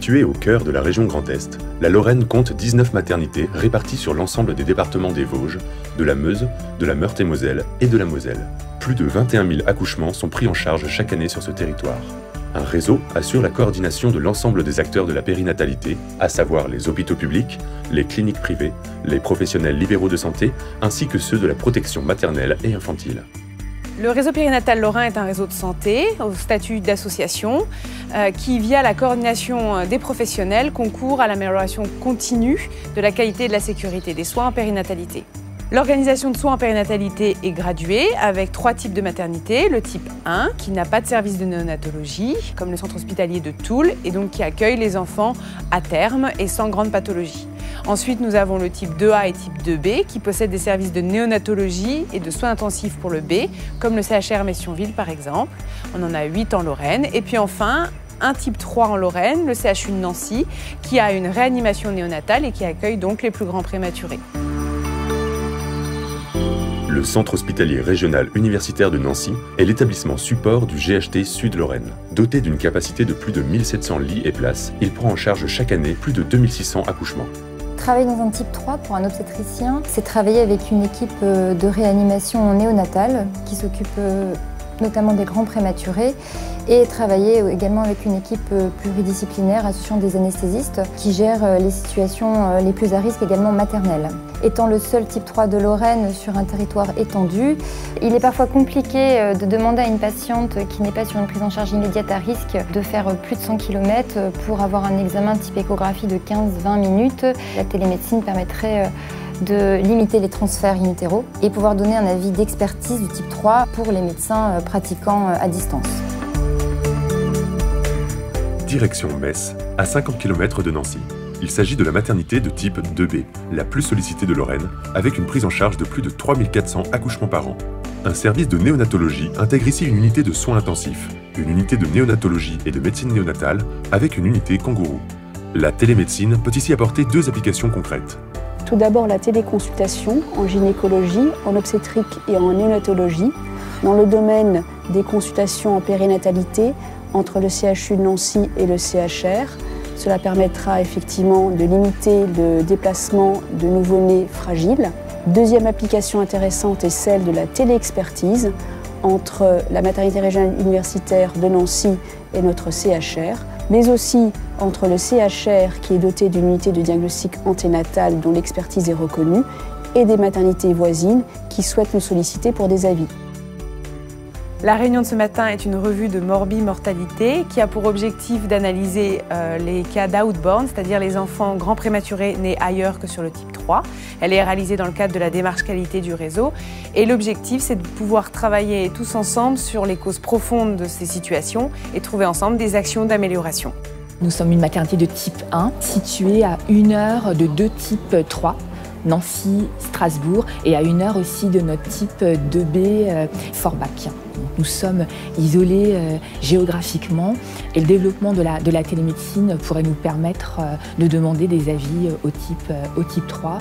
Située au cœur de la région Grand Est, la Lorraine compte 19 maternités réparties sur l'ensemble des départements des Vosges, de la Meuse, de la Meurthe-et-Moselle et de la Moselle. Plus de 21 000 accouchements sont pris en charge chaque année sur ce territoire. Un réseau assure la coordination de l'ensemble des acteurs de la périnatalité, à savoir les hôpitaux publics, les cliniques privées, les professionnels libéraux de santé, ainsi que ceux de la protection maternelle et infantile. Le réseau périnatal lorrain est un réseau de santé au statut d'association qui, via la coordination des professionnels, concourt à l'amélioration continue de la qualité et de la sécurité des soins en périnatalité. L'organisation de soins en périnatalité est graduée avec 3 types de maternités. Le type 1, qui n'a pas de service de néonatologie, comme le centre hospitalier de Toul, et donc qui accueille les enfants à terme et sans grande pathologie. Ensuite, nous avons le type 2A et type 2B, qui possèdent des services de néonatologie et de soins intensifs pour le B, comme le CHR Messionville par exemple. On en a 8 en Lorraine. Et puis enfin, un type 3 en Lorraine, le CHU de Nancy, qui a une réanimation néonatale et qui accueille donc les plus grands prématurés. Le centre hospitalier régional universitaire de Nancy est l'établissement support du GHT Sud-Lorraine. Doté d'une capacité de plus de 1700 lits et places, il prend en charge chaque année plus de 2600 accouchements. Travailler dans un type 3 pour un obstétricien, c'est travailler avec une équipe de réanimation néonatale qui s'occupe notamment des grands prématurés et travailler également avec une équipe pluridisciplinaire associant des anesthésistes qui gèrent les situations les plus à risque également maternelles. Étant le seul type 3 de Lorraine sur un territoire étendu, il est parfois compliqué de demander à une patiente qui n'est pas sur une prise en charge immédiate à risque de faire plus de 100 km pour avoir un examen type échographie de 15-20 minutes. La télémédecine permettrait de limiter les transferts in utero et pouvoir donner un avis d'expertise du type 3 pour les médecins pratiquant à distance. Direction Metz, à 50 km de Nancy. Il s'agit de la maternité de type 2B, la plus sollicitée de Lorraine, avec une prise en charge de plus de 3400 accouchements par an. Un service de néonatologie intègre ici une unité de soins intensifs, une unité de néonatologie et de médecine néonatale, avec une unité kangourou. La télémédecine peut ici apporter 2 applications concrètes. Tout d'abord la téléconsultation en gynécologie, en obstétrique et en néonatologie, dans le domaine des consultations en périnatalité entre le CHU de Nancy et le CHR. Cela permettra effectivement de limiter le déplacement de nouveau-nés fragiles. Deuxième application intéressante est celle de la téléexpertise entre la maternité régionale universitaire de Nancy et notre CHR, mais aussi entre le CHR qui est doté d'une unité de diagnostic anténatal dont l'expertise est reconnue et des maternités voisines qui souhaitent nous solliciter pour des avis. La réunion de ce matin est une revue de morbimortalité qui a pour objectif d'analyser les cas d'outborn, c'est-à-dire les enfants grands prématurés nés ailleurs que sur le type 3. Elle est réalisée dans le cadre de la démarche qualité du réseau et l'objectif c'est de pouvoir travailler tous ensemble sur les causes profondes de ces situations et trouver ensemble des actions d'amélioration. Nous sommes une maternité de type 1 située à 1 heure de 2 types 3. Nancy, Strasbourg et à 1 heure aussi de notre type 2B Forbach. Nous sommes isolés géographiquement et le développement de la télémédecine pourrait nous permettre de demander des avis au type 3.